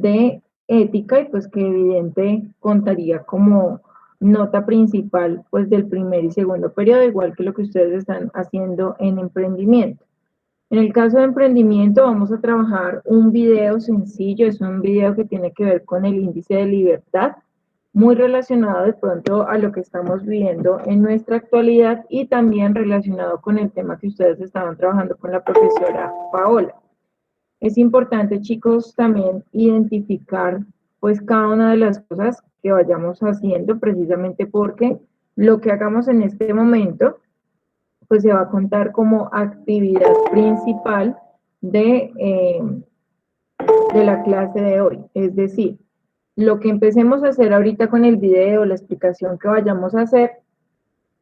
de ética y pues que evidente contaría como nota principal pues del primer y segundo periodo, igual que lo que ustedes están haciendo en emprendimiento. En el caso de emprendimiento vamos a trabajar un video sencillo, es un video que tiene que ver con el índice de libertad, muy relacionado de pronto a lo que estamos viviendo en nuestra actualidad y también relacionado con el tema que ustedes estaban trabajando con la profesora Paola. Es importante, chicos, también identificar pues cada una de las cosas que vayamos haciendo precisamente porque lo que hagamos en este momento pues se va a contar como actividad principal de la clase de hoy. Es decir, lo que empecemos a hacer ahorita con el video, la explicación que vayamos a hacer,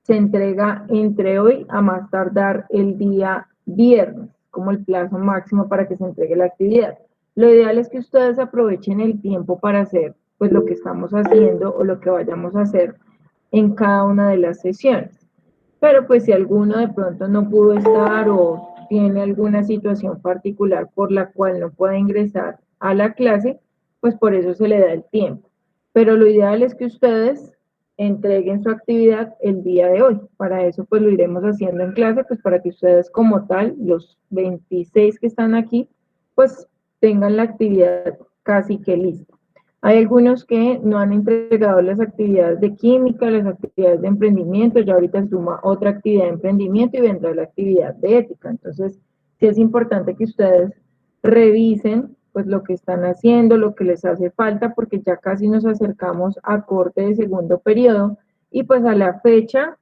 se entrega entre hoy a más tardar el día viernes, como el plazo máximo para que se entregue la actividad. Lo ideal es que ustedes aprovechen el tiempo para hacer pues lo que estamos haciendo o lo que vayamos a hacer en cada una de las sesiones. Pero pues si alguno de pronto no pudo estar o tiene alguna situación particular por la cual no pueda ingresar a la clase, pues por eso se le da el tiempo. Pero lo ideal es que ustedes entreguen su actividad el día de hoy. Para eso pues lo iremos haciendo en clase, pues para que ustedes como tal, los 26 que están aquí, pues tengan la actividad casi que lista. Hay algunos que no han entregado las actividades de química, las actividades de emprendimiento, ya ahorita suma otra actividad de emprendimiento y vendrá la actividad de ética. Entonces, sí es importante que ustedes revisen pues lo que están haciendo, lo que les hace falta, porque ya casi nos acercamos a corte de segundo periodo y pues a la fecha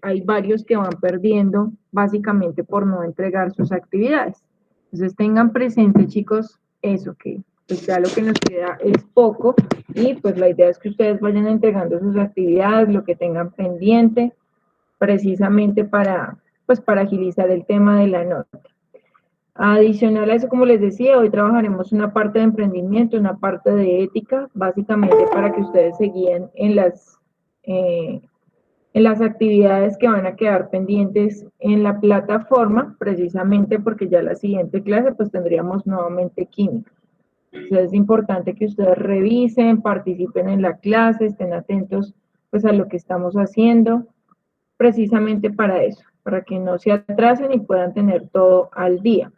hay varios que van perdiendo básicamente por no entregar sus actividades. Entonces tengan presente, chicos, eso que pues ya lo que nos queda es poco y pues la idea es que ustedes vayan entregando sus actividades, lo que tengan pendiente, precisamente pues para agilizar el tema de la nota. Adicional a eso, como les decía, hoy trabajaremos una parte de emprendimiento, una parte de ética, básicamente para que ustedes se guíen en las actividades que van a quedar pendientes en la plataforma, precisamente porque ya la siguiente clase pues tendríamos nuevamente química. Entonces es importante que ustedes revisen, participen en la clase, estén atentos pues a lo que estamos haciendo, precisamente para eso, para que no se atrasen y puedan tener todo al día.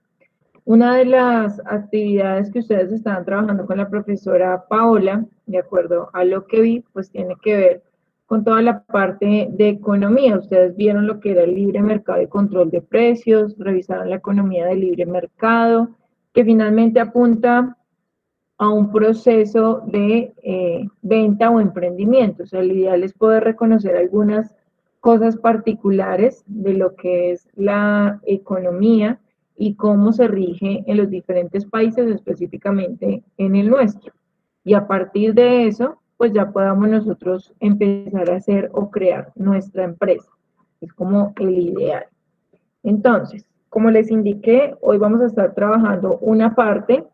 Una de las actividades que ustedes estaban trabajando con la profesora Paola, de acuerdo a lo que vi, pues tiene que ver con toda la parte de economía. Ustedes vieron lo que era el libre mercado y control de precios, revisaron la economía del libre mercado, que finalmente apunta a un proceso de venta o emprendimiento. O sea, el ideal es poder reconocer algunas cosas particulares de lo que es la economía y cómo se rige en los diferentes países, específicamente en el nuestro. Y a partir de eso, pues ya podamos nosotros empezar a hacer o crear nuestra empresa. Es como el ideal. Entonces, como les indiqué, hoy vamos a estar trabajando una parte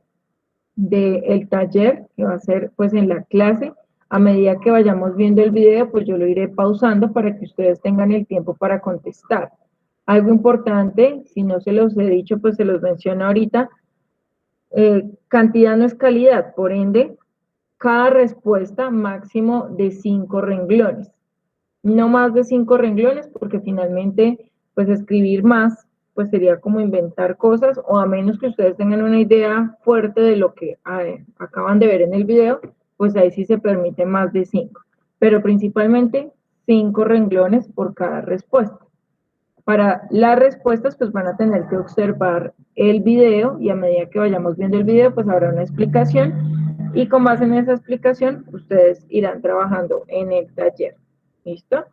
del taller que va a ser pues en la clase. A medida que vayamos viendo el video, pues yo lo iré pausando para que ustedes tengan el tiempo para contestar. Algo importante, si no se los he dicho, pues se los menciono ahorita, cantidad no es calidad, por ende, cada respuesta máximo de 5 renglones. No más de 5 renglones, porque finalmente, pues escribir más, pues sería como inventar cosas, o a menos que ustedes tengan una idea fuerte de lo que acaban de ver en el video, pues ahí sí se permite más de 5. Pero principalmente 5 renglones por cada respuesta. Para las respuestas, pues van a tener que observar el video y a medida que vayamos viendo el video, pues habrá una explicación y con base en esa explicación, ustedes irán trabajando en el taller. ¿Listo?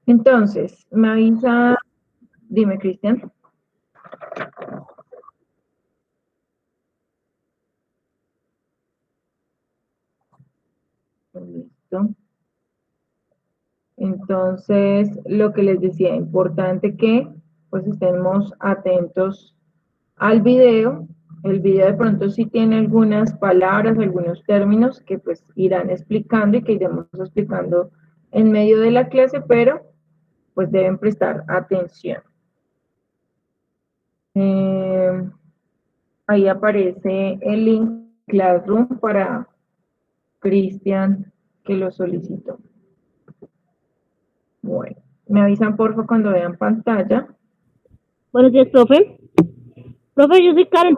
Entonces, me avisa, dime, Cristian. Listo. Entonces, lo que les decía, importante que pues estemos atentos al video. El video de pronto sí tiene algunas palabras, algunos términos que pues irán explicando y que iremos explicando en medio de la clase, pero pues deben prestar atención. Eh, Ahí aparece el link Classroom para Cristian, que lo solicitó. Bueno, me avisan porfa cuando vean pantalla. Buenos días, profe. Profe, yo soy Karen.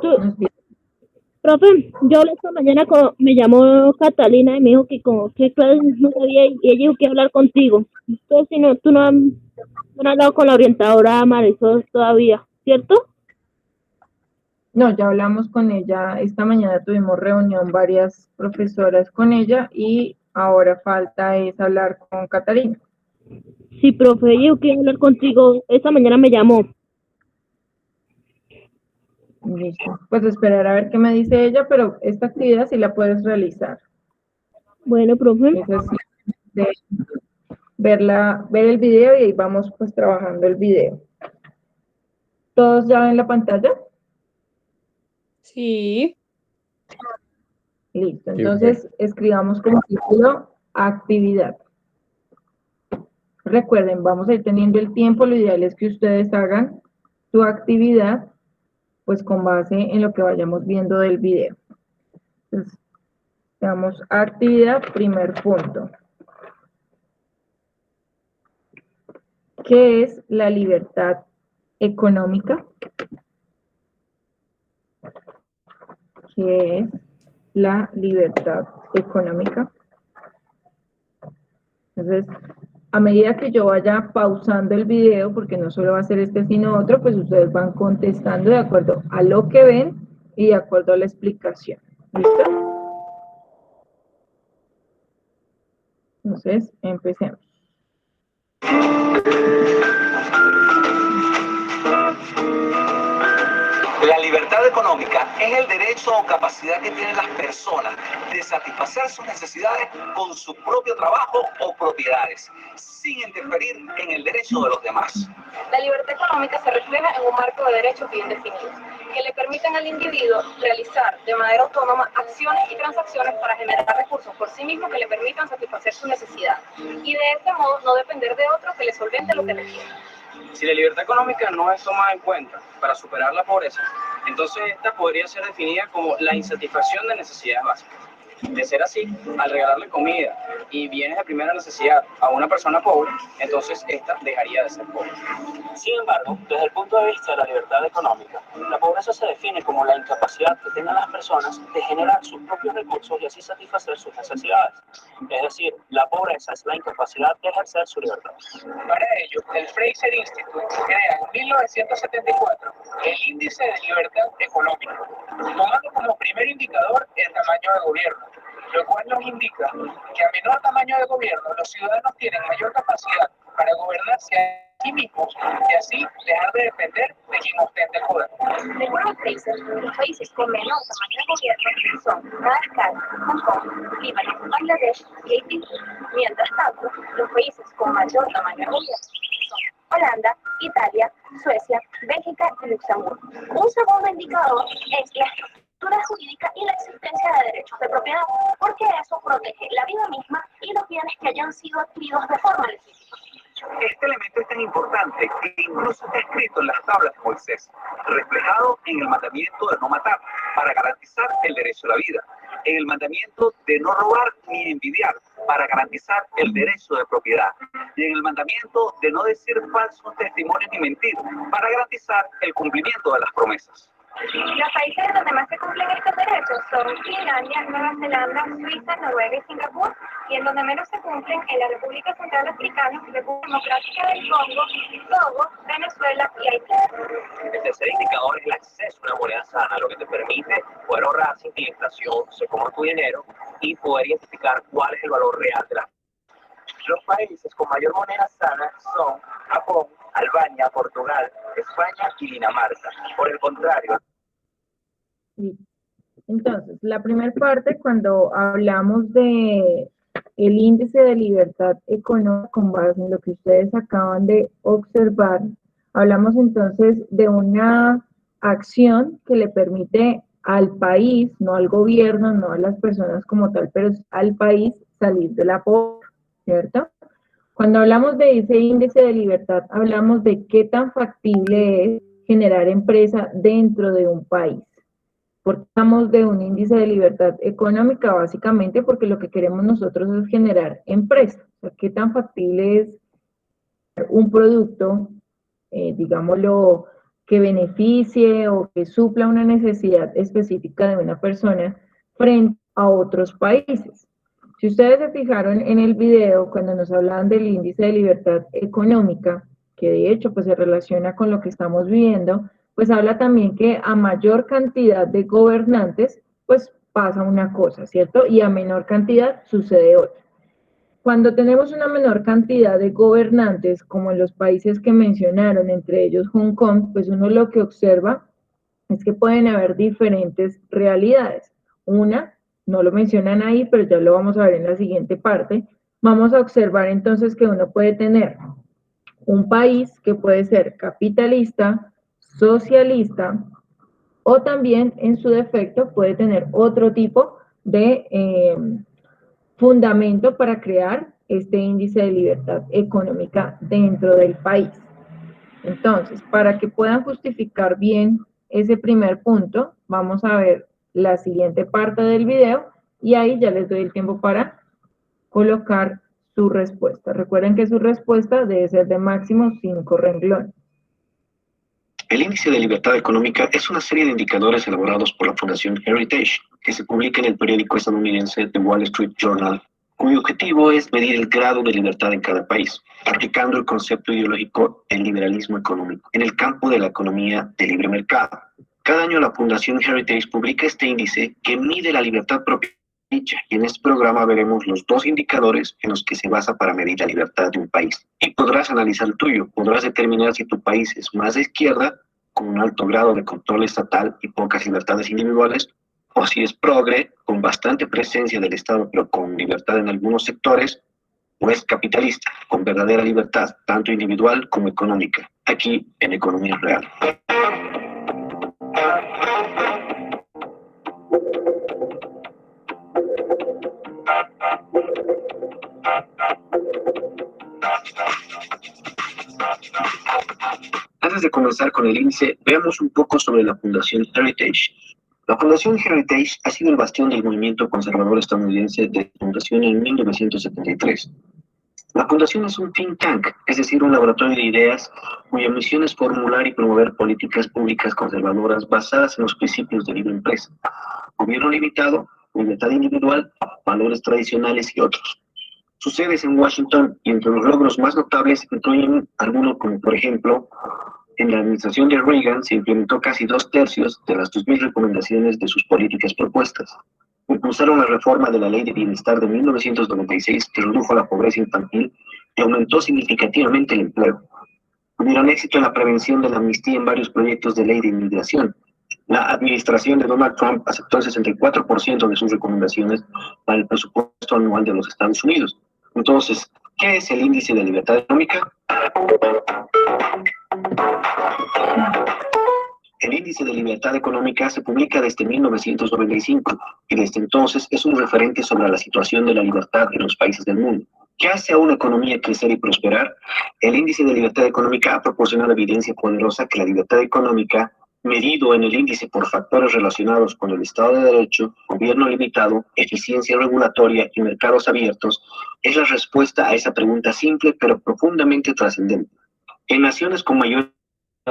Profe, yo hablé esta mañana me llamó Catalina y me dijo que con qué clases no sabía y ella dijo que iba a hablar contigo. Entonces, si no, tú no has hablado con la orientadora Marisol todavía, ¿cierto? No, ya hablamos con ella, esta mañana tuvimos reunión varias profesoras con ella y ahora falta es hablar con Catalina. Sí, profe, ella dijo que iba a hablar contigo. Esta mañana me llamó. Listo. Pues esperar a ver qué me dice ella, pero esta actividad sí la puedes realizar. Bueno, profe. Es así, de ver el video y ahí vamos pues trabajando el video. ¿Todos ya ven la pantalla? Sí. Listo. Entonces escribamos como título actividad. Recuerden, vamos a ir teniendo el tiempo. Lo ideal es que ustedes hagan su actividad pues con base en lo que vayamos viendo del video. Entonces, damos actividad, primer punto. ¿Qué es la libertad económica? ¿Qué es la libertad económica? Entonces, a medida que yo vaya pausando el video, porque no solo va a ser este sino otro, pues ustedes van contestando de acuerdo a lo que ven y de acuerdo a la explicación. ¿Listo? Entonces, empecemos. La libertad económica es el derecho o capacidad que tienen las personas de satisfacer sus necesidades con su propio trabajo o propiedades, sin interferir en el derecho de los demás. La libertad económica se refleja en un marco de derechos bien definidos, que le permiten al individuo realizar de manera autónoma acciones y transacciones para generar recursos por sí mismo que le permitan satisfacer sus necesidades, y de este modo no depender de otro que le solvente lo que requiere. Si la libertad económica no es tomada en cuenta para superar la pobreza, entonces esta podría ser definida como la insatisfacción de necesidades básicas. De ser así, al regalarle comida y bienes de primera necesidad a una persona pobre, entonces esta dejaría de ser pobre. Sin embargo, desde el punto de vista de la libertad económica, la pobreza se define como la incapacidad que tengan las personas de generar sus propios recursos y así satisfacer sus necesidades. Es decir, la pobreza es la incapacidad de ejercer su libertad. Para ello, el Fraser Institute crea en 1974 el Índice de Libertad Económica, tomando como primer indicador el tamaño de gobierno, lo cual nos indica que a menor tamaño de gobierno los ciudadanos tienen mayor capacidad para gobernarse a sí mismos y así dejar de depender de quien ostenta el poder. Según los Fraser, los países con menor tamaño de gobierno son Madagascar, Hong Kong, Líbano, Bangladesh y Haití. Mientras tanto, los países con mayor tamaño de gobierno son Holanda, Italia, Suecia, Bélgica y Luxemburgo. Un segundo indicador es la estructura jurídica y la existencia de derechos de propiedad, porque eso protege la vida misma y los bienes que hayan sido adquiridos de forma legítima. Este elemento es tan importante que incluso está escrito en las tablas de Moisés, reflejado en el mandamiento de no matar, para garantizar el derecho a la vida, en el mandamiento de no robar ni envidiar, para garantizar el derecho de propiedad, y en el mandamiento de no decir falsos testimonios ni mentir, para garantizar el cumplimiento de las promesas. Los países donde más se cumplen estos derechos son Finlandia, Nueva Zelanda, Suiza, Noruega y Singapur, y en donde menos se cumplen en la República Central Africana, República Democrática del Congo, Togo, Venezuela y Haití. El tercer indicador es el acceso a una moneda sana, lo que te permite poder ahorrar sin que la inflación se coma tu dinero y poder identificar cuál es el valor real de la. Los países con mayor moneda sana son Japón, Albania, Portugal, España y Dinamarca. Por el contrario. Entonces, la primera parte, cuando hablamos de el índice de libertad económica con base en lo que ustedes acaban de observar, hablamos entonces de una acción que le permite al país, no al gobierno, no a las personas como tal, pero al país salir de la pobreza, ¿cierto? Cuando hablamos de ese índice de libertad, hablamos de qué tan factible es generar empresa dentro de un país. ¿Por qué hablamos de un índice de libertad económica? Básicamente porque lo que queremos nosotros es generar empresas. O sea, ¿qué tan factible es un producto, digámoslo, que beneficie o que supla una necesidad específica de una persona frente a otros países? Si ustedes se fijaron en el video, cuando nos hablaban del índice de libertad económica, que de hecho pues se relaciona con lo que estamos viviendo, pues habla también que a mayor cantidad de gobernantes, pues pasa una cosa, ¿cierto? Y a menor cantidad sucede otra. Cuando tenemos una menor cantidad de gobernantes, como en los países que mencionaron, entre ellos Hong Kong, pues uno lo que observa es que pueden haber diferentes realidades. Una, no lo mencionan ahí, pero ya lo vamos a ver en la siguiente parte. Vamos a observar entonces que uno puede tener un país que puede ser capitalista, socialista, o también en su defecto puede tener otro tipo de fundamento para crear este índice de libertad económica dentro del país. Entonces, para que puedan justificar bien ese primer punto, vamos a ver la siguiente parte del video y ahí ya les doy el tiempo para colocar su respuesta. Recuerden que su respuesta debe ser de máximo 5 renglones. El Índice de Libertad Económica es una serie de indicadores elaborados por la Fundación Heritage, que se publica en el periódico estadounidense The Wall Street Journal, cuyo objetivo es medir el grado de libertad en cada país, aplicando el concepto ideológico del liberalismo económico en el campo de la economía de libre mercado. Cada año la Fundación Heritage publica este índice que mide la libertad propia dicha, y en este programa veremos los dos indicadores en los que se basa para medir la libertad de un país. Y podrás analizar el tuyo, podrás determinar si tu país es más de izquierda, con un alto grado de control estatal y pocas libertades individuales, o si es progre, con bastante presencia del Estado pero con libertad en algunos sectores, o es capitalista, con verdadera libertad, tanto individual como económica, aquí en Economía Real. Antes de comenzar con el índice, veamos un poco sobre la Fundación Heritage. La Fundación Heritage ha sido el bastión del movimiento conservador estadounidense de su fundación en 1973. La Fundación es un think tank, es decir, un laboratorio de ideas cuya misión es formular y promover políticas públicas conservadoras basadas en los principios de libre empresa, gobierno limitado, libertad individual, valores tradicionales y otros. Su sede es en Washington y entre los logros más notables incluyen algunos como, por ejemplo, en la administración de Reagan se implementó casi 2/3 de las 2.000 recomendaciones de sus políticas propuestas. Impulsaron la reforma de la Ley de Bienestar de 1996 que redujo la pobreza infantil y aumentó significativamente el empleo. Tuvieron éxito en la prevención de la amnistía en varios proyectos de ley de inmigración. La administración de Donald Trump aceptó el 64% de sus recomendaciones para el presupuesto anual de los Estados Unidos. Entonces, ¿qué es el índice de libertad económica? El índice de libertad económica se publica desde 1995 y desde entonces es un referente sobre la situación de la libertad en los países del mundo. ¿Qué hace a una economía crecer y prosperar? El índice de libertad económica ha proporcionado evidencia poderosa que la libertad económica, medido en el índice por factores relacionados con el Estado de Derecho, gobierno limitado, eficiencia regulatoria y mercados abiertos, es la respuesta a esa pregunta simple pero profundamente trascendente. En naciones con mayor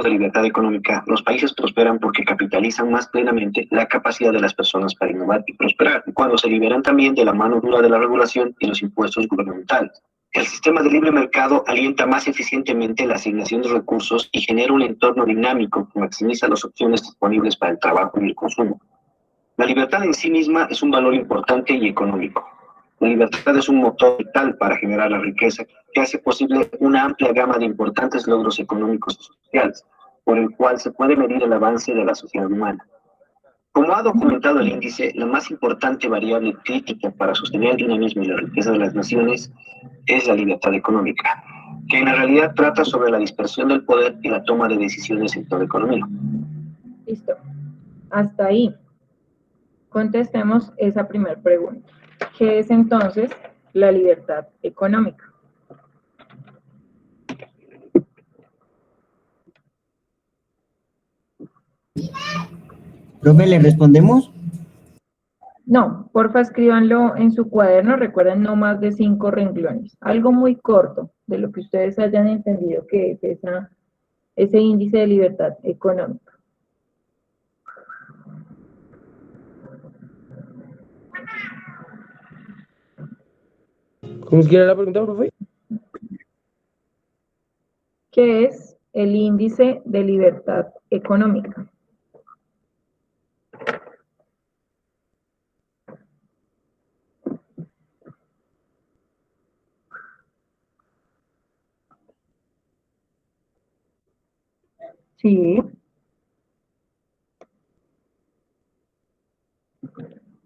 de libertad económica, los países prosperan porque capitalizan más plenamente la capacidad de las personas para innovar y prosperar, cuando se liberan también de la mano dura de la regulación y los impuestos gubernamentales. El sistema de libre mercado alienta más eficientemente la asignación de recursos y genera un entorno dinámico que maximiza las opciones disponibles para el trabajo y el consumo. La libertad en sí misma es un valor importante y económico. La libertad es un motor vital para generar la riqueza que hace posible una amplia gama de importantes logros económicos y sociales, por el cual se puede medir el avance de la sociedad humana. Como ha documentado el índice, la más importante variable crítica para sostener el dinamismo y la riqueza de las naciones es la libertad económica, que en la realidad trata sobre la dispersión del poder y la toma de decisiones en toda economía. Listo. Hasta ahí. Contestemos esa primera pregunta. ¿Qué es entonces la libertad económica? Profe, ¿le respondemos? No, porfa, escríbanlo en su cuaderno, recuerden no más de 5 renglones. Algo muy corto de lo que ustedes hayan entendido que es ese índice de libertad económica. ¿Cómo es que era la pregunta, profe? ¿Qué es el índice de libertad económica? Sí.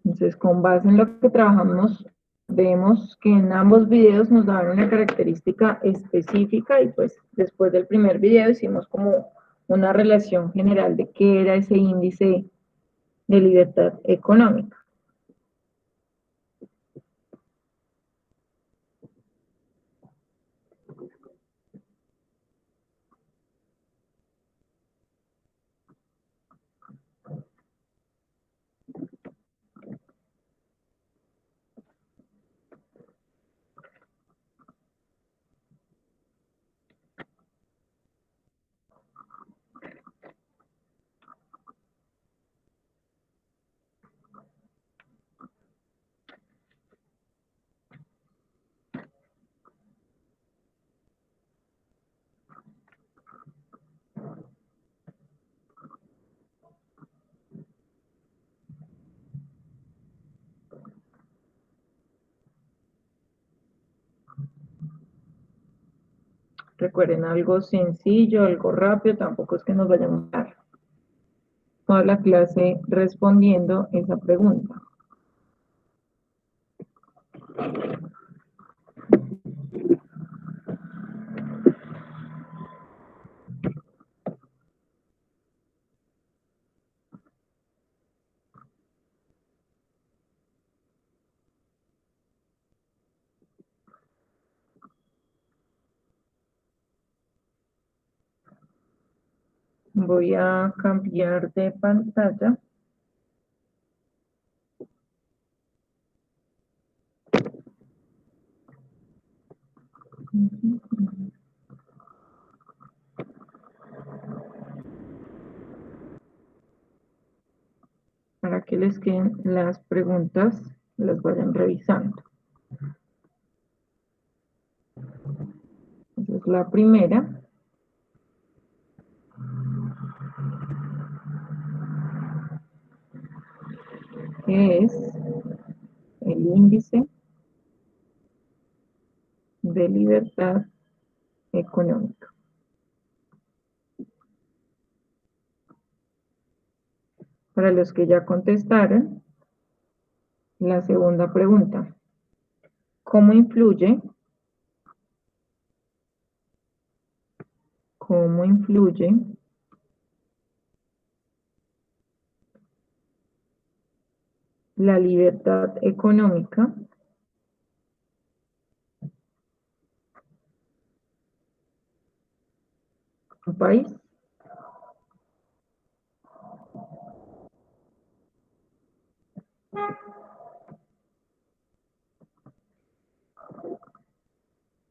Entonces, con base en lo que trabajamos, vemos que en ambos videos nos daban una característica específica y pues después del primer video hicimos como una relación general de qué era ese índice de libertad económica. Recuerden, algo sencillo, algo rápido, tampoco es que nos vayamos a dar toda la clase respondiendo esa pregunta. Voy a cambiar de pantalla. Para que les queden las preguntas, las vayan revisando. Esa es la primera. Que es el índice de libertad económica. Para los que ya contestaron, la segunda pregunta. ¿Cómo influye la libertad económica en un país?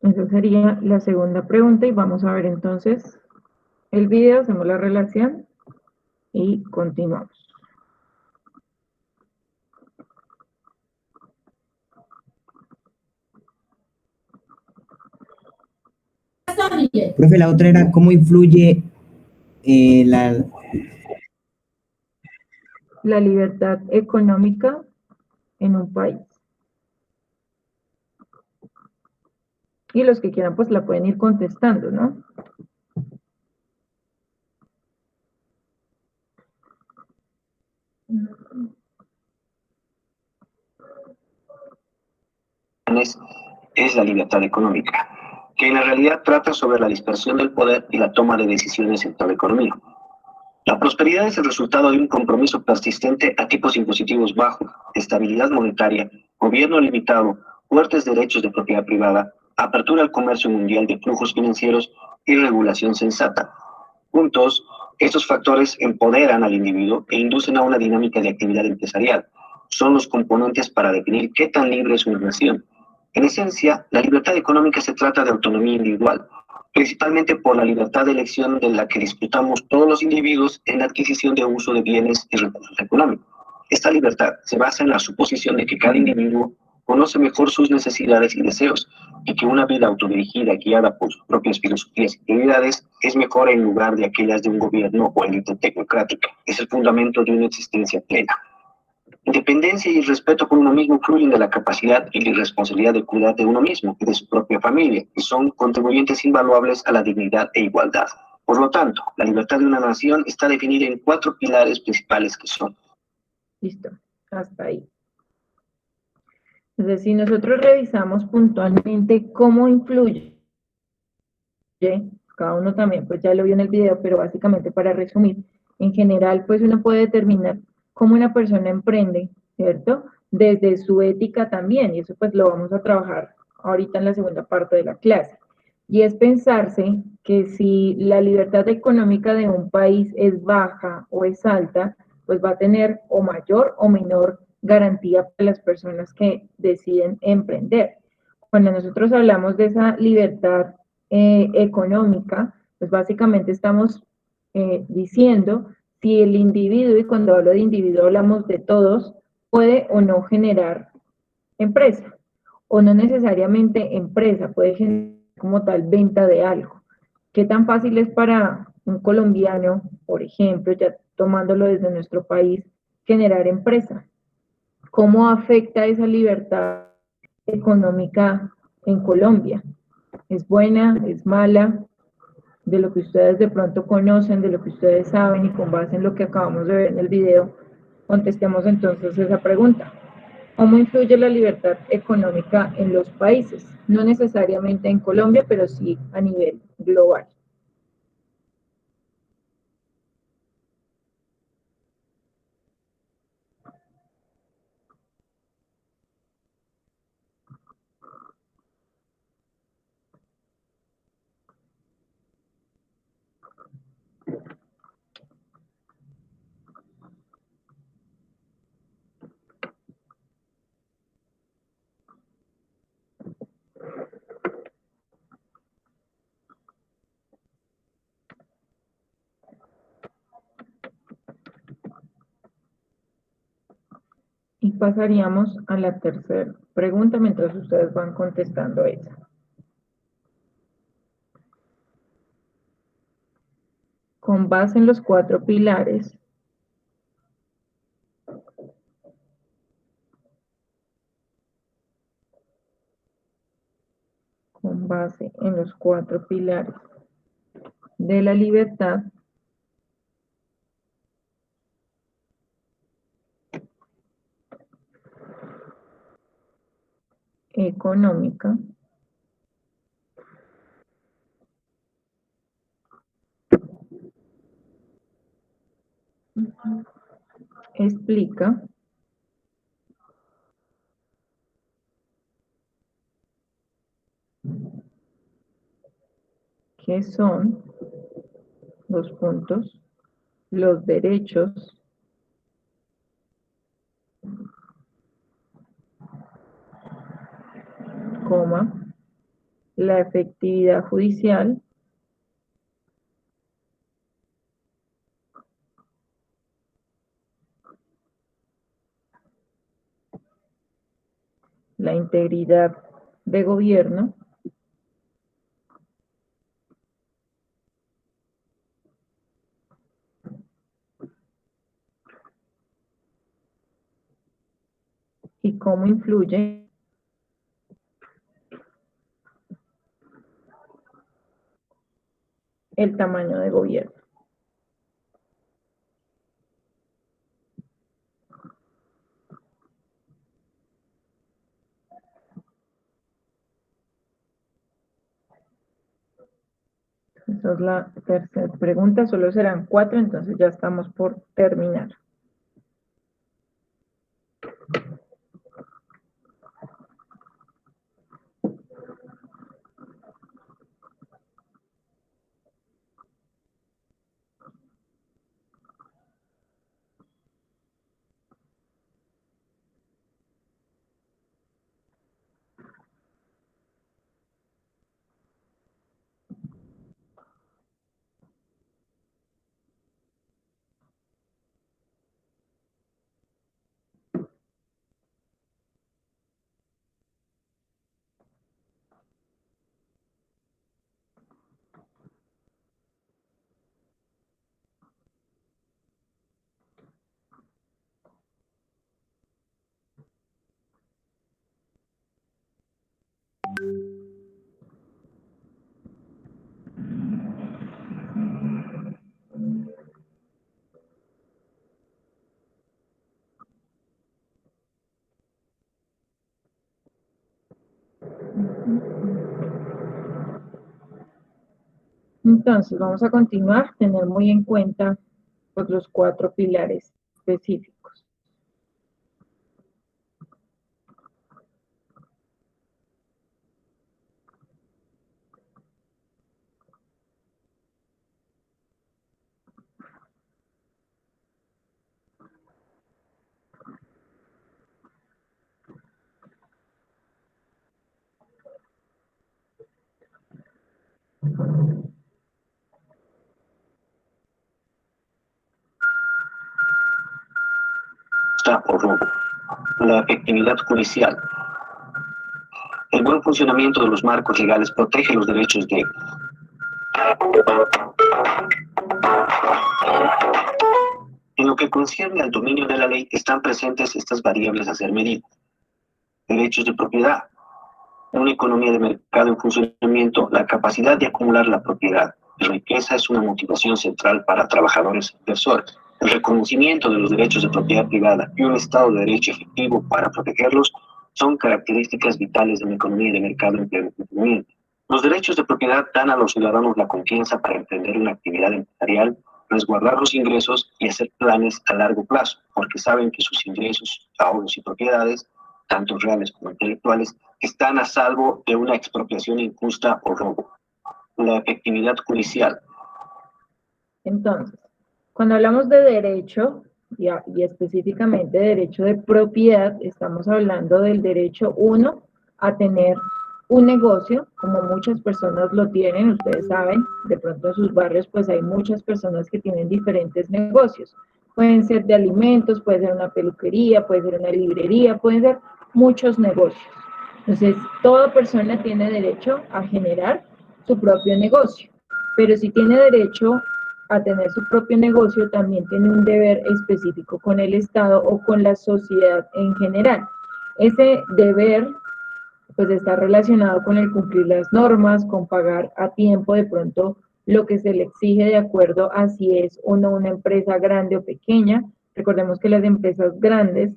Esa sería la segunda pregunta y vamos a ver entonces el video, hacemos la relación y continuamos. Profe, la otra era cómo influye la... La libertad económica en un país. Y los que quieran pues la pueden ir contestando, ¿no? Es la libertad económica, que en la realidad trata sobre la dispersión del poder y la toma de decisiones en toda la economía. La prosperidad es el resultado de un compromiso persistente a tipos impositivos bajos, estabilidad monetaria, gobierno limitado, fuertes derechos de propiedad privada, apertura al comercio mundial de flujos financieros y regulación sensata. Juntos, Estos factores empoderan al individuo e inducen a una dinámica de actividad empresarial. Son los componentes para definir qué tan libre es una nación. En esencia, la libertad económica se trata de autonomía individual, principalmente por la libertad de elección de la que disfrutamos todos los individuos en la adquisición de uso de bienes y recursos económicos. Esta libertad se basa en la suposición de que cada individuo conoce mejor sus necesidades y deseos, y que una vida autodirigida, guiada por sus propias filosofías y prioridades, es mejor en lugar de aquellas de un gobierno o élite tecnocrática. Es el fundamento de una existencia plena. Independencia y respeto por uno mismo fluyen de la capacidad y la responsabilidad de cuidar de uno mismo y de su propia familia, y son contribuyentes invaluables a la dignidad e igualdad. Por lo tanto, la libertad de una nación está definida en 4 pilares principales que son. Listo, hasta ahí. Entonces, si nosotros revisamos puntualmente cómo influye, cada uno también, pues ya lo vio en el video, pero básicamente para resumir, en general, pues uno puede determinar cómo una persona emprende, ¿cierto? Desde su ética también, y eso pues lo vamos a trabajar ahorita en la segunda parte de la clase. Y es pensarse que si la libertad económica de un país es baja o es alta, pues va a tener o mayor o menor garantía para las personas que deciden emprender. Cuando nosotros hablamos de esa libertad económica, pues básicamente estamos diciendo si el individuo, y cuando hablo de individuo hablamos de todos, puede o no generar empresa, o no necesariamente empresa, puede generar como tal venta de algo. ¿Qué tan fácil es para un colombiano, por ejemplo, ya tomándolo desde nuestro país, generar empresa? ¿Cómo afecta esa libertad económica en Colombia? ¿Es buena? ¿Es mala? De lo que ustedes de pronto conocen, de lo que ustedes saben y con base en lo que acabamos de ver en el video, contestemos entonces esa pregunta. ¿Cómo influye la libertad económica en los países? No necesariamente en Colombia, pero sí a nivel global. Y pasaríamos a la tercera pregunta mientras ustedes van contestando esa. Con base en los 4 pilares, con base en los 4 pilares de la libertad, económica, explica qué son los puntos, los derechos, coma, la efectividad judicial, la integridad de gobierno, y cómo influye el tamaño de gobierno. Esa es la tercera pregunta, solo serán 4, entonces ya estamos por terminar. Entonces, vamos a continuar, tener muy en cuenta pues, los 4 pilares específicos. O robo. La efectividad judicial. El buen funcionamiento de los marcos legales protege los derechos de En lo que concierne al dominio de la ley, están presentes estas variables a ser medidas. Derechos de propiedad. Una economía de mercado en funcionamiento, la capacidad de acumular la propiedad de riqueza es una motivación central para trabajadores e inversores. El reconocimiento de los derechos de propiedad privada y un Estado de Derecho efectivo para protegerlos son características vitales de una economía de mercado en pleno funcionamiento. Los derechos de propiedad dan a los ciudadanos la confianza para emprender una actividad empresarial, resguardar los ingresos y hacer planes a largo plazo, porque saben que sus ingresos, ahorros y propiedades, tanto reales como intelectuales, están a salvo de una expropiación injusta o robo. La efectividad judicial. Entonces, cuando hablamos de derecho, y específicamente derecho de propiedad, estamos hablando del derecho, uno, a tener un negocio, como muchas personas lo tienen, ustedes saben, de pronto en sus barrios pues hay muchas personas que tienen diferentes negocios. Pueden ser de alimentos, puede ser una peluquería, puede ser una librería, pueden ser muchos negocios. Entonces, toda persona tiene derecho a generar su propio negocio, pero si tiene derecho a tener su propio negocio, también tiene un deber específico con el Estado o con la sociedad en general. Ese deber pues está relacionado con el cumplir las normas, con pagar a tiempo de pronto lo que se le exige de acuerdo a si es o no una empresa grande o pequeña. Recordemos que las empresas grandes,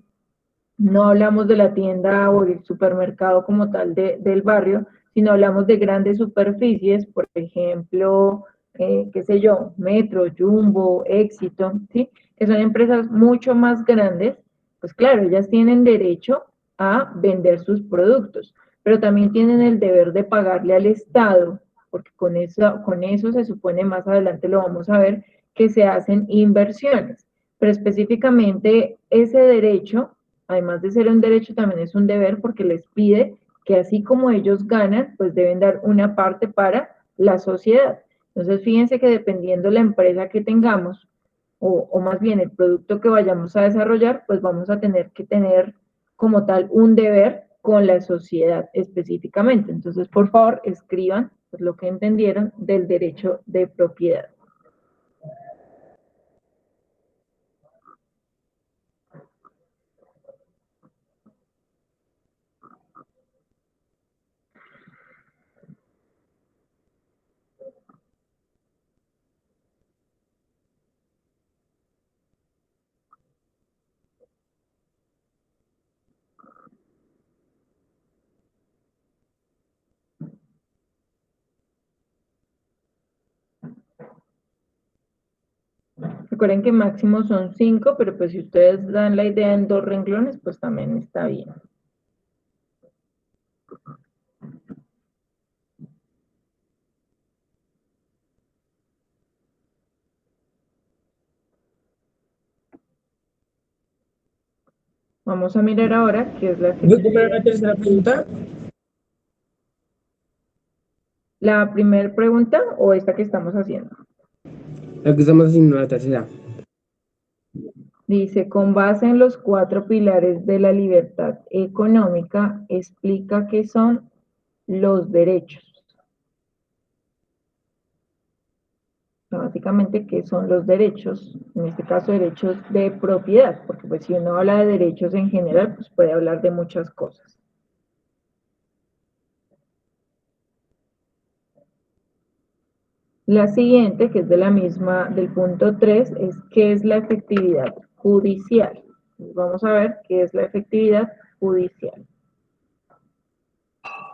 no hablamos de la tienda o el supermercado como tal del barrio, sino hablamos de grandes superficies, por ejemplo, qué sé yo, Metro, Jumbo, Éxito, ¿sí? Que son empresas mucho más grandes, pues claro, ellas tienen derecho a vender sus productos, pero también tienen el deber de pagarle al Estado, porque con eso se supone, más adelante lo vamos a ver, que se hacen inversiones. Pero específicamente ese derecho, además de ser un derecho, también es un deber porque les pide que así como ellos ganan, pues deben dar una parte para la sociedad. Entonces, fíjense que dependiendo la empresa que tengamos, o más bien el producto que vayamos a desarrollar, pues vamos a tener que tener como tal un deber con la sociedad específicamente. Entonces, por favor, escriban pues, lo que entendieron del derecho de propiedad. Recuerden que máximo son 5, pero pues si ustedes dan la idea en 2 renglones, pues también está bien. Vamos a mirar ahora qué es la efectividad. La tercera pregunta. ¿La primera pregunta o esta que estamos haciendo? La que estamos haciendo, la tercera. Dice, con base en los 4 pilares de la libertad económica, explica qué son los derechos. Básicamente, ¿qué son los derechos? En este caso, derechos de propiedad, porque pues si uno habla de derechos en general, pues puede hablar de muchas cosas. La siguiente, que es de la misma, del punto 3, es ¿qué es la efectividad judicial? Vamos a ver qué es la efectividad judicial.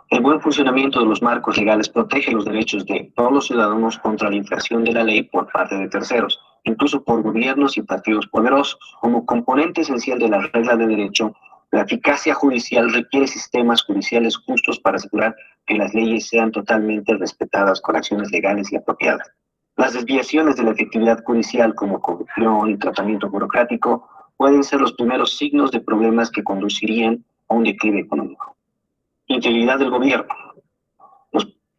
El buen funcionamiento de los marcos legales protege los derechos de todos los ciudadanos contra la infracción de la ley por parte de terceros, incluso por gobiernos y partidos poderosos. Como componente esencial de la regla de derecho, la eficacia judicial requiere sistemas judiciales justos para asegurar que las leyes sean totalmente respetadas con acciones legales y apropiadas. Las desviaciones de la efectividad judicial, como corrupción y tratamiento burocrático, pueden ser los primeros signos de problemas que conducirían a un declive económico. Integridad del gobierno.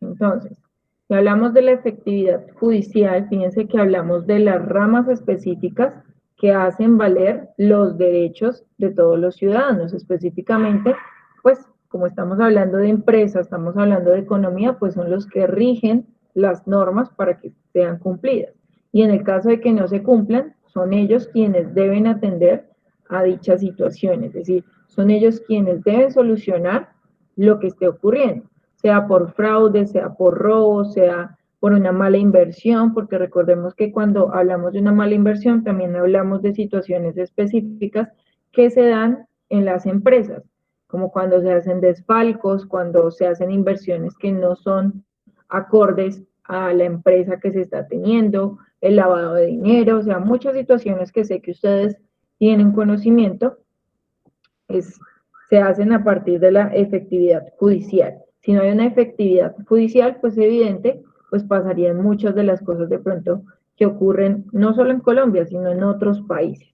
Entonces, si hablamos de la efectividad judicial, fíjense que hablamos de las ramas específicas que hacen valer los derechos de todos los ciudadanos. Específicamente, pues, como estamos hablando de empresas, estamos hablando de economía, pues son los que rigen las normas para que sean cumplidas. Y en el caso de que no se cumplan, son ellos quienes deben atender a dicha situación, es decir, son ellos quienes deben solucionar lo que esté ocurriendo, sea por fraude, sea por robo, sea por una mala inversión, porque recordemos que cuando hablamos de una mala inversión también hablamos de situaciones específicas que se dan en las empresas, como cuando se hacen desfalcos, cuando se hacen inversiones que no son acordes a la empresa que se está teniendo, el lavado de dinero, o sea, muchas situaciones que sé que ustedes tienen conocimiento, se hacen a partir de la efectividad judicial. Si no hay una efectividad judicial, pues evidente, pues pasarían muchas de las cosas de pronto que ocurren no solo en Colombia, sino en otros países.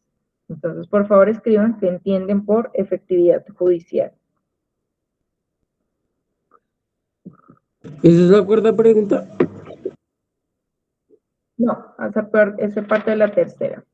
Entonces, por favor, escriban qué entienden por efectividad judicial. ¿Esa es la cuarta pregunta? No, esa parte de la tercera.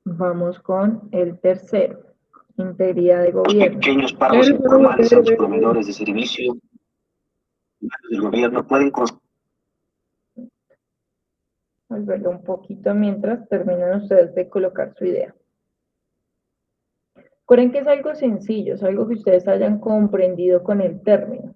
Vamos con el tercero, integridad de gobierno. Pequeños pagos informales a los proveedores de servicio del gobierno pueden Volverlo un poquito mientras terminan ustedes de colocar su idea. Recuerden que es algo sencillo, es algo que ustedes hayan comprendido con el término.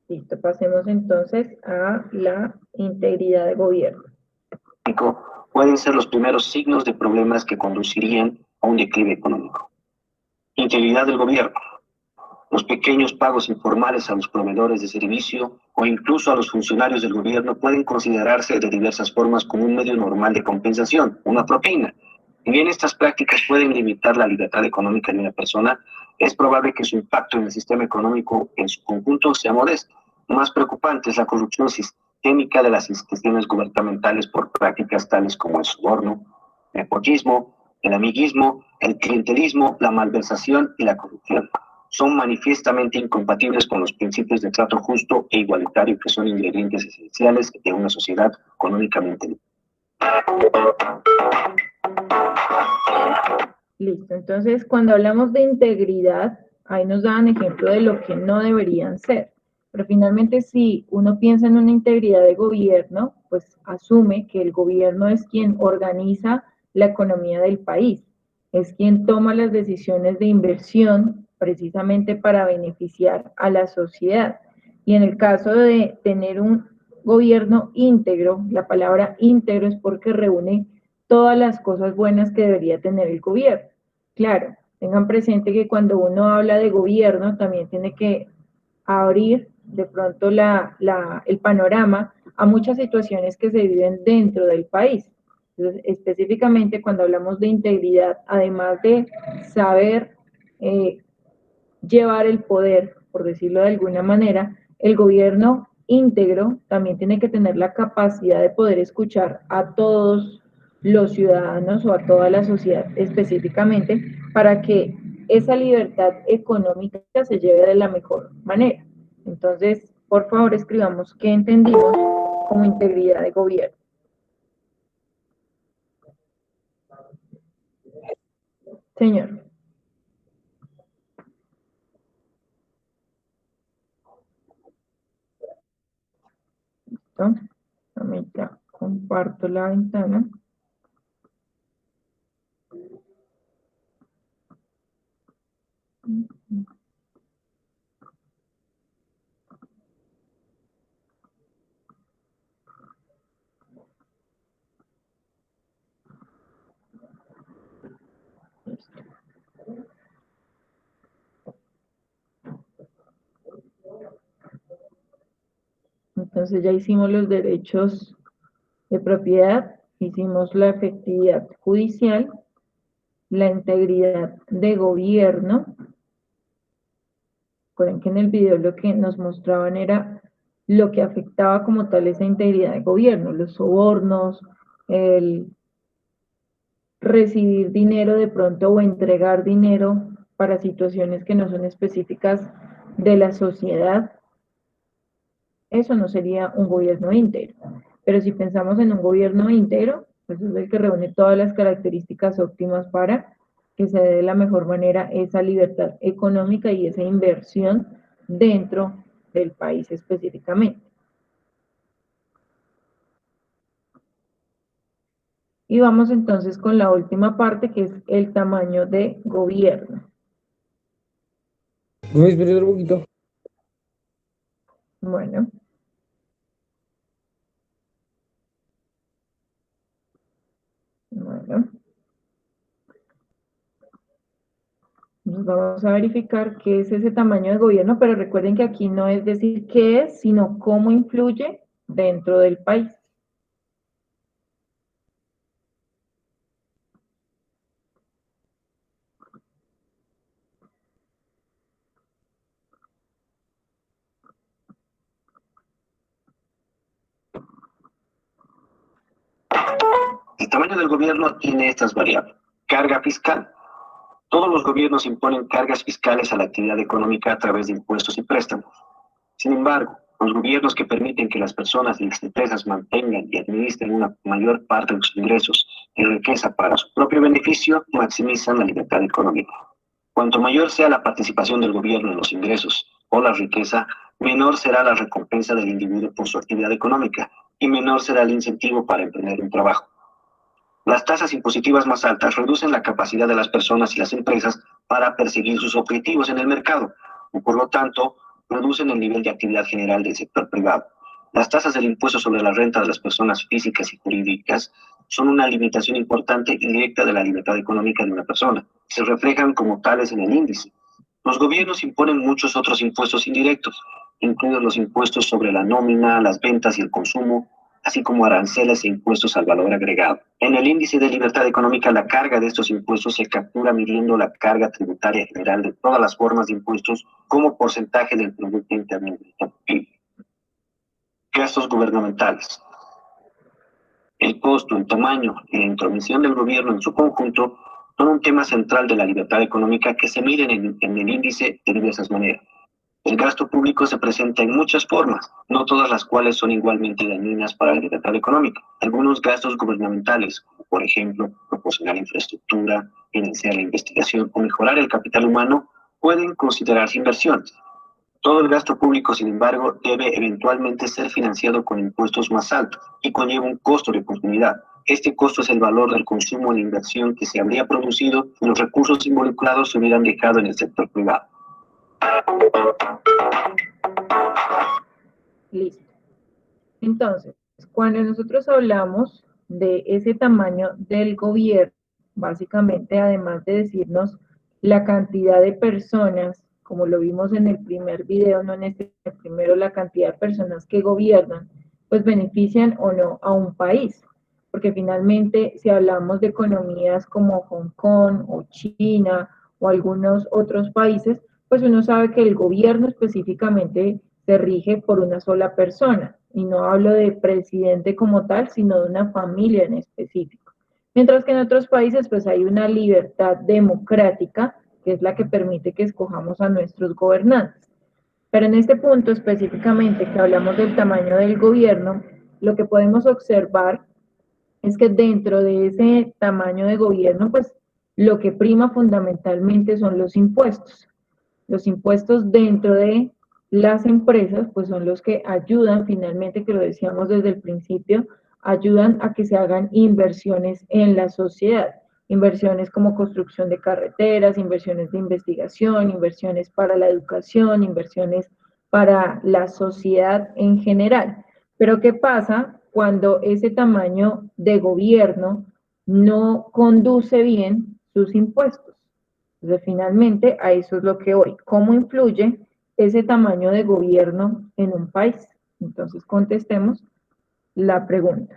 Listo, pasemos entonces a la integridad de gobierno. Pueden ser los primeros signos de problemas que conducirían a un declive económico. Integridad del gobierno. Los pequeños pagos informales a los proveedores de servicio o incluso a los funcionarios del gobierno pueden considerarse de diversas formas como un medio normal de compensación, una propina. Si bien estas prácticas pueden limitar la libertad económica de una persona, es probable que su impacto en el sistema económico en su conjunto sea modesto. Más preocupante es la corrupción sistémica de las instituciones gubernamentales por prácticas tales como el soborno, el nepotismo, el amiguismo, el clientelismo, la malversación y la corrupción. Son manifiestamente incompatibles con los principios de trato justo e igualitario que son ingredientes esenciales de una sociedad económicamente libre. Listo, entonces cuando hablamos de integridad, ahí nos dan ejemplo de lo que no deberían ser. Pero finalmente si uno piensa en una integridad de gobierno, pues asume que el gobierno es quien organiza la economía del país, es quien toma las decisiones de inversión precisamente para beneficiar a la sociedad. Y en el caso de tener un gobierno íntegro, la palabra íntegro es porque reúne todas las cosas buenas que debería tener el gobierno. Claro, tengan presente que cuando uno habla de gobierno también tiene que abrir de pronto el panorama a muchas situaciones que se viven dentro del país. Entonces, específicamente cuando hablamos de integridad, además de saber llevar el poder, por decirlo de alguna manera, el gobierno íntegro también tiene que tener la capacidad de poder escuchar a todos los ciudadanos o a toda la sociedad específicamente para que esa libertad económica se lleve de la mejor manera. Entonces, por favor, escribamos qué entendimos como integridad de gobierno. Señor. ¿Listo? También ya comparto la ventana. Entonces ya hicimos los derechos de propiedad, hicimos la efectividad judicial, la integridad de gobierno. Recuerden que en el video lo que nos mostraban era lo que afectaba como tal esa integridad de gobierno, los sobornos, el recibir dinero de pronto o entregar dinero para situaciones que no son específicas de la sociedad. Eso no sería un gobierno íntegro. Pero si pensamos en un gobierno íntegro, pues es el que reúne todas las características óptimas para que se dé de la mejor manera esa libertad económica y esa inversión dentro del país específicamente. Y vamos entonces con la última parte, que es el tamaño de gobierno. ¿Me esperé un poquito? Bueno. Bueno. Nos vamos a verificar qué es ese tamaño de gobierno, pero recuerden que aquí no es decir qué es, sino cómo influye dentro del país. El tamaño del gobierno tiene estas variables. Carga fiscal. Todos los gobiernos imponen cargas fiscales a la actividad económica a través de impuestos y préstamos. Sin embargo, los gobiernos que permiten que las personas y las empresas mantengan y administren una mayor parte de sus ingresos en riqueza para su propio beneficio, maximizan la libertad económica. Cuanto mayor sea la participación del gobierno en los ingresos o la riqueza, menor será la recompensa del individuo por su actividad económica y menor será el incentivo para emprender un trabajo. Las tasas impositivas más altas reducen la capacidad de las personas y las empresas para perseguir sus objetivos en el mercado, y por lo tanto, reducen el nivel de actividad general del sector privado. Las tasas del impuesto sobre la renta de las personas físicas y jurídicas son una limitación importante y directa de la libertad económica de una persona. Se reflejan como tales en el índice. Los gobiernos imponen muchos otros impuestos indirectos, incluidos los impuestos sobre la nómina, las ventas y el consumo, así como aranceles e impuestos al valor agregado. En el índice de libertad económica, la carga de estos impuestos se captura midiendo la carga tributaria general de todas las formas de impuestos como porcentaje del Producto Interno Bruto PIB. Gastos gubernamentales. El costo, el tamaño y la intromisión del gobierno en su conjunto son un tema central de la libertad económica que se miden en el índice de diversas maneras. El gasto público se presenta en muchas formas, no todas las cuales son igualmente dañinas para la libertad económica. Algunos gastos gubernamentales, como por ejemplo proporcionar infraestructura, financiar la investigación o mejorar el capital humano, pueden considerarse inversiones. Todo el gasto público, sin embargo, debe eventualmente ser financiado con impuestos más altos y conlleva un costo de oportunidad. Este costo es el valor del consumo o la inversión que se habría producido si los recursos involucrados se hubieran dejado en el sector privado. Listo. Entonces, cuando nosotros hablamos de ese tamaño del gobierno, básicamente, además de decirnos la cantidad de personas, como lo vimos en el primer video, no en este primero, la cantidad de personas que gobiernan, pues benefician o no a un país. Porque finalmente, si hablamos de economías como Hong Kong o China o algunos otros países, pues uno sabe que el gobierno específicamente se rige por una sola persona, y no hablo de presidente como tal, sino de una familia en específico. Mientras que en otros países pues hay una libertad democrática, que es la que permite que escojamos a nuestros gobernantes. Pero en este punto específicamente que hablamos del tamaño del gobierno, lo que podemos observar es que dentro de ese tamaño de gobierno, pues lo que prima fundamentalmente son los impuestos. Los impuestos dentro de las empresas, pues son los que ayudan finalmente, que lo decíamos desde el principio, ayudan a que se hagan inversiones en la sociedad. Inversiones como construcción de carreteras, inversiones de investigación, inversiones para la educación, inversiones para la sociedad en general. Pero ¿qué pasa cuando ese tamaño de gobierno no conduce bien sus impuestos? Entonces, finalmente, a eso es lo que voy. ¿Cómo influye ese tamaño de gobierno en un país? Entonces, contestemos la pregunta.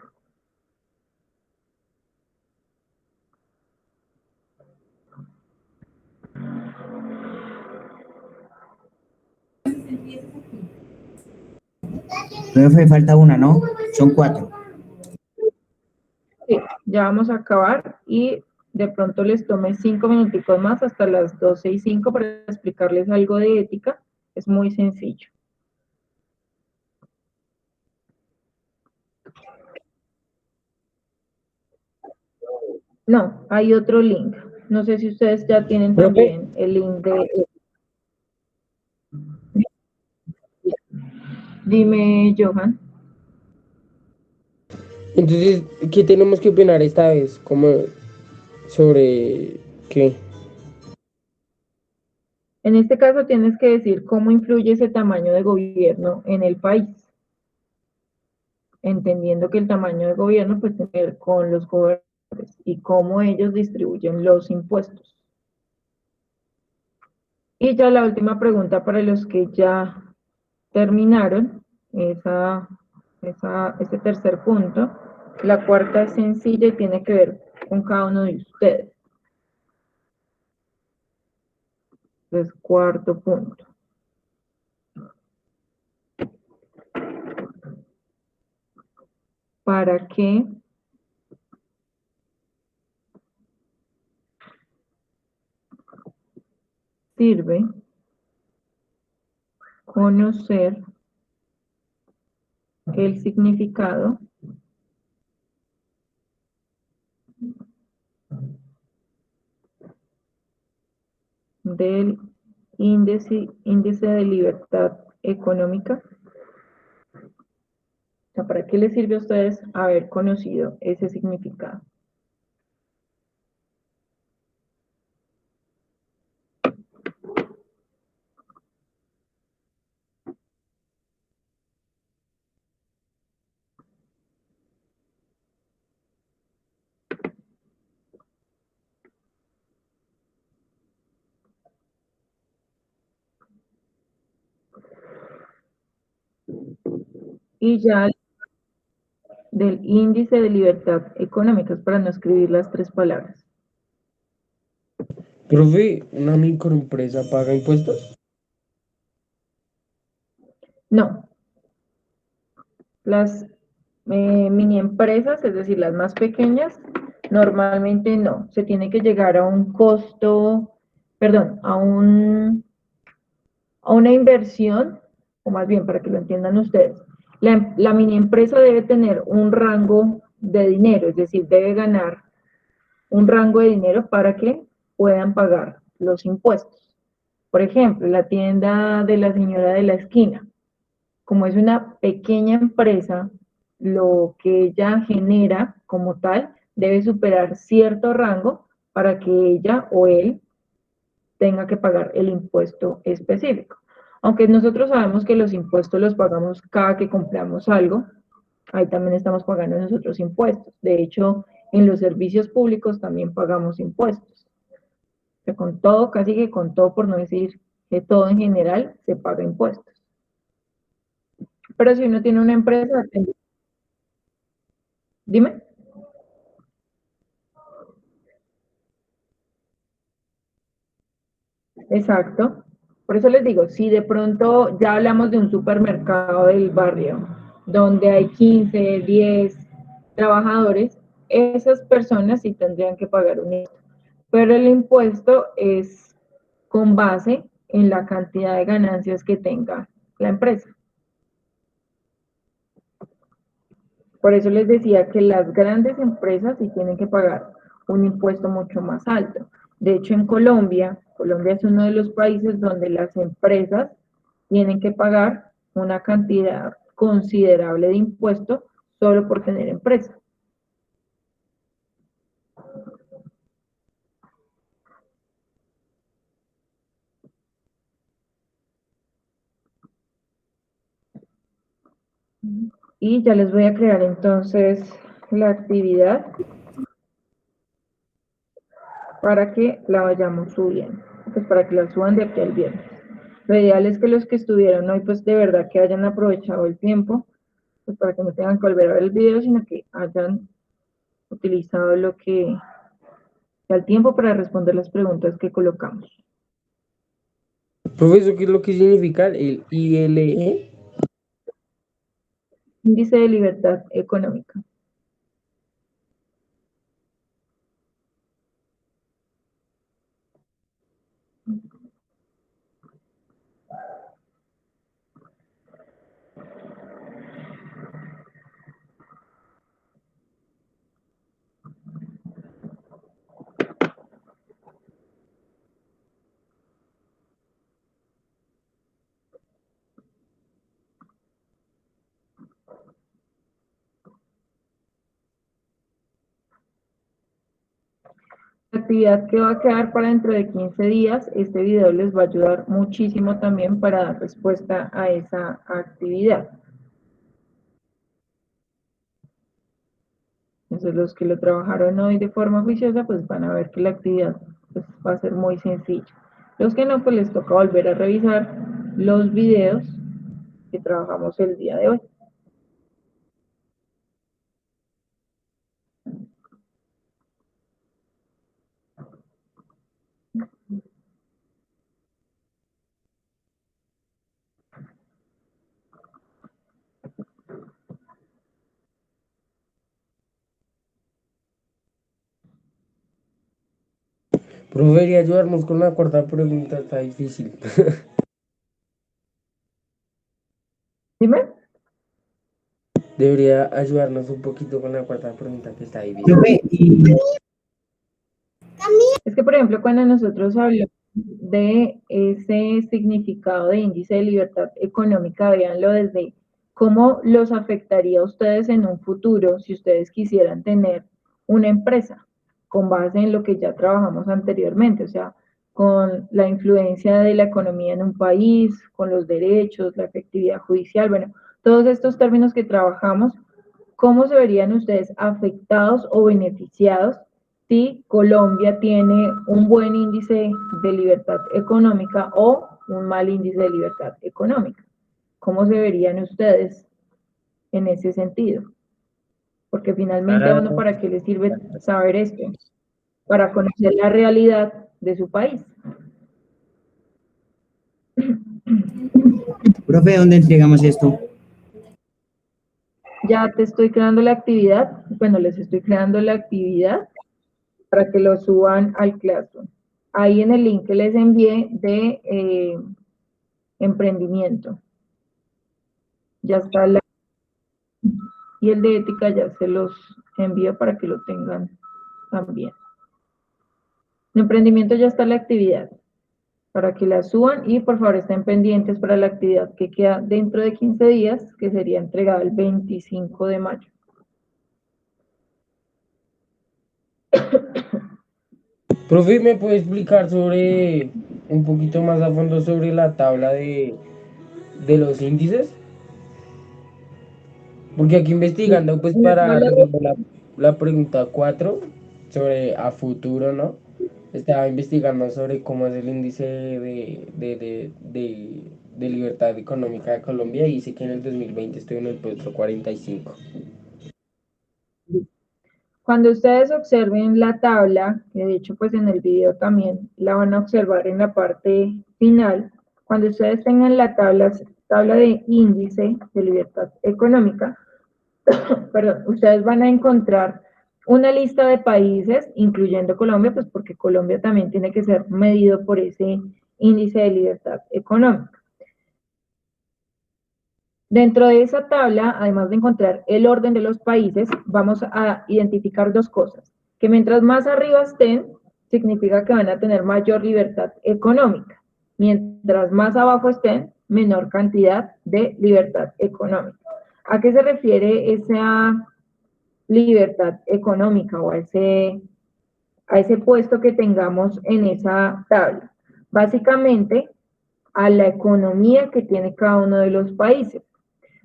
Profe, falta una, ¿no? Son 4. Sí, ya vamos a acabar y de pronto les tomé 5 minuticos más hasta las 12:05 para explicarles algo de ética. Es muy sencillo. No, hay otro link. No sé si ustedes ya tienen Profe, también el link de... Dime, Johan. entonces, ¿qué tenemos que opinar esta vez? ¿Cómo sobre qué? En este caso tienes que decir cómo influye ese tamaño de gobierno en el país, entendiendo que el tamaño de gobierno pues tiene que ver con los gobernantes y cómo ellos distribuyen los impuestos. Y ya la última pregunta para los que ya terminaron ese tercer punto. La cuarta es sencilla y tiene que ver con cada uno de ustedes. Entonces, cuarto punto. ¿Para qué sirve conocer el significado del índice de libertad económica? O sea, ¿para qué les sirve a ustedes haber conocido ese significado? Y ya del índice de libertad económica, es para no escribir las tres palabras. Profe, ¿una microempresa paga impuestos? No, las mini empresas, es decir, las más pequeñas, normalmente no. Se tiene que llegar a un costo, perdón, a una inversión, o más bien para que lo entiendan ustedes. La mini empresa debe tener un rango de dinero, es decir, debe ganar un rango de dinero para que puedan pagar los impuestos. Por ejemplo, la tienda de la señora de la esquina, como es una pequeña empresa, lo que ella genera como tal debe superar cierto rango para que ella o él tenga que pagar el impuesto específico. Aunque nosotros sabemos que los impuestos los pagamos cada que compramos algo, ahí también estamos pagando nosotros impuestos. De hecho, en los servicios públicos también pagamos impuestos. O sea, con todo, casi que con todo, por no decir que todo en general, se paga impuestos. Pero si uno tiene una empresa, dime. Exacto. Por eso les digo, si de pronto ya hablamos de un supermercado del barrio, donde hay 15, 10 trabajadores, esas personas sí tendrían que pagar un impuesto. Pero el impuesto es con base en la cantidad de ganancias que tenga la empresa. Por eso les decía que las grandes empresas sí tienen que pagar un impuesto mucho más alto. De hecho, en Colombia, Colombia es uno de los países donde las empresas tienen que pagar una cantidad considerable de impuestos solo por tener empresa. Y ya les voy a crear entonces la actividad para que la vayamos subiendo, pues para que la suban de aquí al viernes. Lo ideal es que los que estuvieron hoy, pues de verdad que hayan aprovechado el tiempo, pues para que no tengan que volver a ver el video, sino que hayan utilizado lo que sea el tiempo para responder las preguntas que colocamos. Profesor, ¿qué es lo que significa el ILE? Índice de libertad económica. La actividad que va a quedar para dentro de 15 días, este video les va a ayudar muchísimo también para dar respuesta a esa actividad. Entonces, los que lo trabajaron hoy de forma juiciosa, pues van a ver que la actividad pues, va a ser muy sencilla. Los que no, pues les toca volver a revisar los videos que trabajamos el día de hoy. Profe, debería ayudarnos con la cuarta pregunta, está difícil. Dime. Debería ayudarnos un poquito con la cuarta pregunta que está difícil. Profe, y Es que, por ejemplo, cuando nosotros hablamos de ese significado de índice de libertad económica, véanlo desde cómo los afectaría a ustedes en un futuro si ustedes quisieran tener una empresa con base en lo que ya trabajamos anteriormente, o sea, con la influencia de la economía en un país, con los derechos, la efectividad judicial, bueno, todos estos términos que trabajamos, ¿cómo se verían ustedes afectados o beneficiados si Colombia tiene un buen índice de libertad económica o un mal índice de libertad económica? ¿Cómo se verían ustedes en ese sentido? Porque finalmente a Ah, uno para qué le sirve saber esto, para conocer la realidad de su país. profe, ¿dónde entregamos esto? Ya te estoy creando la actividad, bueno, les estoy creando la actividad para que lo suban al Classroom. Ahí en el link que les envié de emprendimiento. Ya está y el de ética ya se los envío para que lo tengan también. En emprendimiento ya está la actividad para que la suban y por favor estén pendientes para la actividad que queda dentro de 15 días, que sería entregada el 25 de mayo. profe, ¿me puede explicar sobre un poquito más a fondo sobre la tabla de los índices? Porque aquí investigando, pues En la para tabla la pregunta 4 sobre a futuro, ¿no? Estaba investigando sobre cómo es el índice de libertad económica de Colombia y dice que en el 2020 estoy en el puesto 45. Cuando ustedes observen la tabla, que de hecho pues en el video también la van a observar en la parte final, Cuando ustedes tengan la tabla de índice de libertad económica, perdón, ustedes van a encontrar una lista de países, incluyendo Colombia, pues porque Colombia también tiene que ser medido por ese índice de libertad económica. Dentro de esa tabla, además de encontrar el orden de los países, vamos a identificar dos cosas, que mientras más arriba estén, significa que van a tener mayor libertad económica. Mientras más abajo estén, menor cantidad de libertad económica. ¿A qué se refiere esa libertad económica o a ese puesto que tengamos en esa tabla? Básicamente, a la economía que tiene cada uno de los países.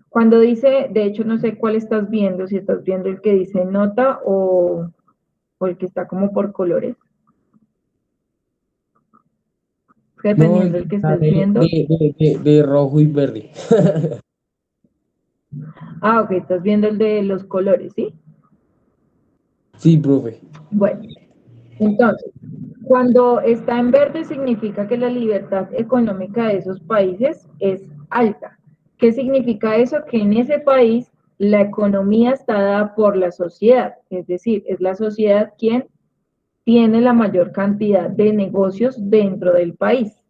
Cuando dice, de hecho no sé cuál estás viendo, si estás viendo el que dice nota o el que está como por colores. No, Dependiendo del que estés viendo. de rojo y verde. Ah, ok, estás viendo el de los colores, ¿sí? Sí, profe. Bueno, entonces, cuando está en verde significa que la libertad económica de esos países es alta. ¿Qué significa eso? Que en ese país la economía está dada por la sociedad, es decir, es la sociedad quien tiene la mayor cantidad de negocios dentro del país.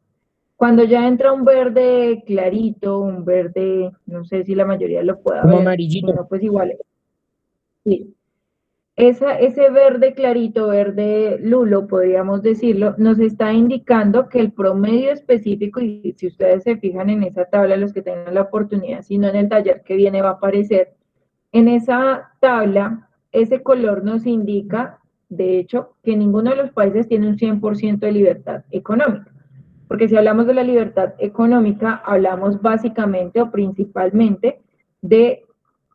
Cuando ya entra un verde clarito, un verde, no sé si la mayoría lo pueda Como ver, si amarillito. no, pues igual. Sí. Ese verde clarito, verde lulo, podríamos decirlo, nos está indicando que el promedio específico, y si ustedes se fijan en esa tabla, los que tengan la oportunidad, si no en el taller que viene va a aparecer, en esa tabla, ese color nos indica, de hecho, que ninguno de los países tiene un 100% de libertad económica. Porque si hablamos de la libertad económica, hablamos básicamente o principalmente de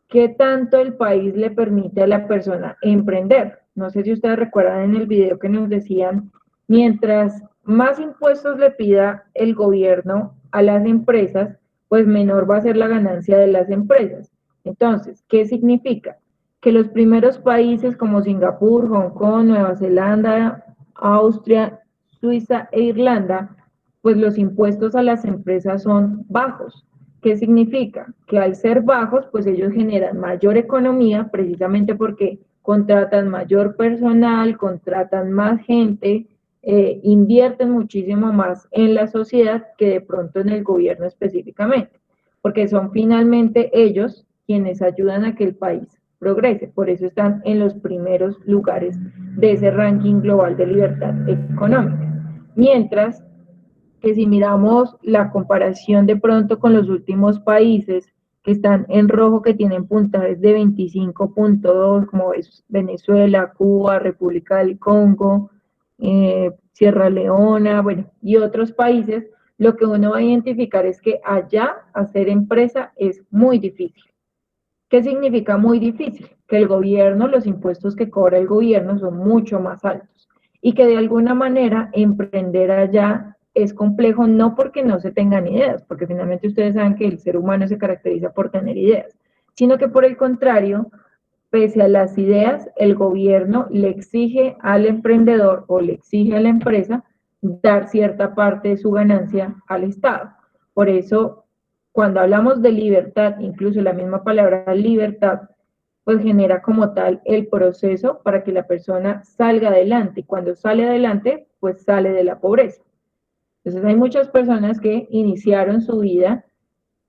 qué tanto el país le permite a la persona emprender. No sé si ustedes recuerdan en el video que nos decían, mientras más impuestos le pida el gobierno a las empresas, pues menor va a ser la ganancia de las empresas. Entonces, ¿qué significa? Que los primeros países como Singapur, Hong Kong, Nueva Zelanda, Austria, Suiza e Irlanda, pues los impuestos a las empresas son bajos. ¿Qué significa? Que al ser bajos, pues ellos generan mayor economía precisamente porque contratan mayor personal, contratan más gente, invierten muchísimo más en la sociedad que de pronto en el gobierno específicamente, porque son finalmente ellos quienes ayudan a que el país progrese. Por eso están en los primeros lugares de ese ranking global de libertad económica. Mientras que si miramos la comparación de pronto con los últimos países que están en rojo, que tienen puntajes de 25.2, como es Venezuela, Cuba, República del Congo, Sierra Leona, bueno, y otros países, lo que uno va a identificar es que allá hacer empresa es muy difícil. ¿Qué significa muy difícil? Que el gobierno, los impuestos que cobra el gobierno son mucho más altos y que de alguna manera emprender allá es complejo, no porque no se tengan ideas, porque finalmente ustedes saben que el ser humano se caracteriza por tener ideas, sino que por el contrario, pese a las ideas, el gobierno le exige al emprendedor o le exige a la empresa dar cierta parte de su ganancia al Estado. Por eso, cuando hablamos de libertad, incluso la misma palabra libertad, pues genera como tal el proceso para que la persona salga adelante. Y cuando sale adelante, pues sale de la pobreza. Entonces hay muchas personas que iniciaron su vida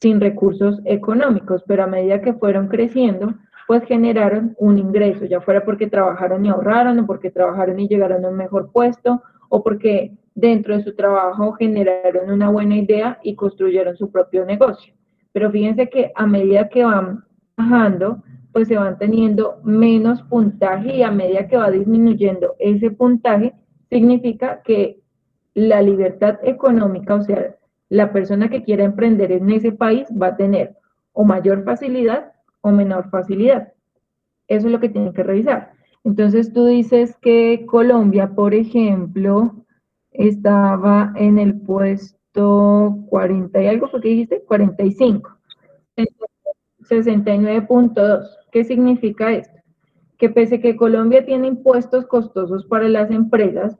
sin recursos económicos, pero a medida que fueron creciendo, pues generaron un ingreso, ya fuera porque trabajaron y ahorraron, o porque trabajaron y llegaron a un mejor puesto, o porque dentro de su trabajo generaron una buena idea y construyeron su propio negocio. Pero fíjense que a medida que van bajando, pues se van teniendo menos puntaje y a medida que va disminuyendo ese puntaje, significa que la libertad económica, o sea, la persona que quiera emprender en ese país va a tener o mayor facilidad o menor facilidad. Eso es lo que tienen que revisar. Entonces tú dices que Colombia, por ejemplo, estaba en el puesto 40 y algo, ¿fue que dijiste? 45. 69.2. ¿Qué significa esto? Que pese que Colombia tiene impuestos costosos para las empresas,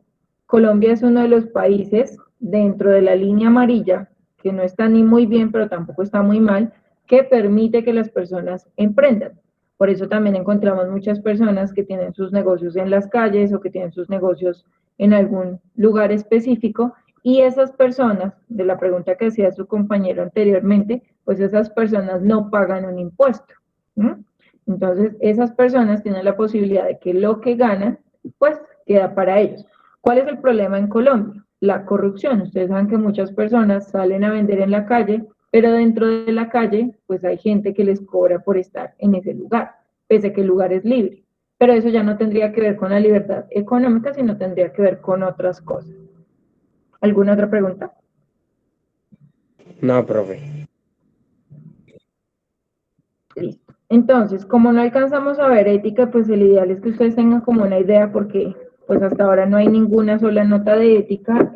Colombia es uno de los países dentro de la línea amarilla, que no está ni muy bien, pero tampoco está muy mal, que permite que las personas emprendan. Por eso también encontramos muchas personas que tienen sus negocios en las calles o que tienen sus negocios en algún lugar específico, y esas personas, de la pregunta que hacía su compañero anteriormente, pues esas personas no pagan un impuesto, ¿no? Entonces, esas personas tienen la posibilidad de que lo que ganan, pues queda para ellos. ¿Cuál es el problema en Colombia? La corrupción. Ustedes saben que muchas personas salen a vender en la calle, pero dentro de la calle, pues hay gente que les cobra por estar en ese lugar, pese a que el lugar es libre. Pero eso ya no tendría que ver con la libertad económica, sino tendría que ver con otras cosas. ¿Alguna otra pregunta? No, profe. Listo. Entonces, como no alcanzamos a ver ética, pues el ideal es que ustedes tengan como una idea, porque pues hasta ahora no hay ninguna sola nota de ética.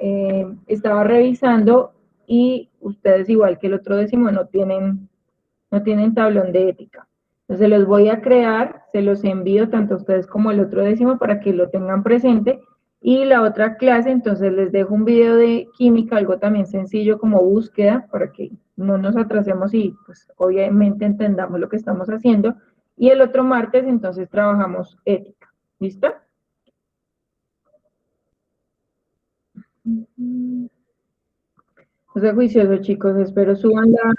Estaba revisando y ustedes, igual que el otro décimo, no tienen tablón de ética. Entonces los voy a crear, se los envío tanto a ustedes como al otro décimo para que lo tengan presente. Y la otra clase, entonces les dejo un video de química, algo también sencillo como búsqueda, para que no nos atrasemos y pues obviamente entendamos lo que estamos haciendo. Y el otro martes, entonces trabajamos ética. ¿Listo? Entonces, juiciosos, chicos, espero suban la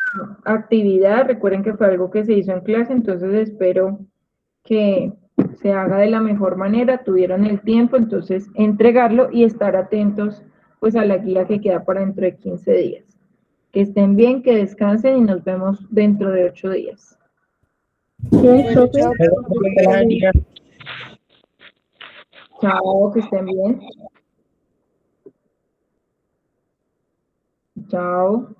actividad. Recuerden que fue algo que se hizo en clase, entonces espero que se haga de la mejor manera. Tuvieron el tiempo, entonces entregarlo y estar atentos pues a la guía que queda para dentro de 15 días. Que estén bien, que descansen y nos vemos dentro de 8 días. Bien, profe. Chao, que estén bien. Chao.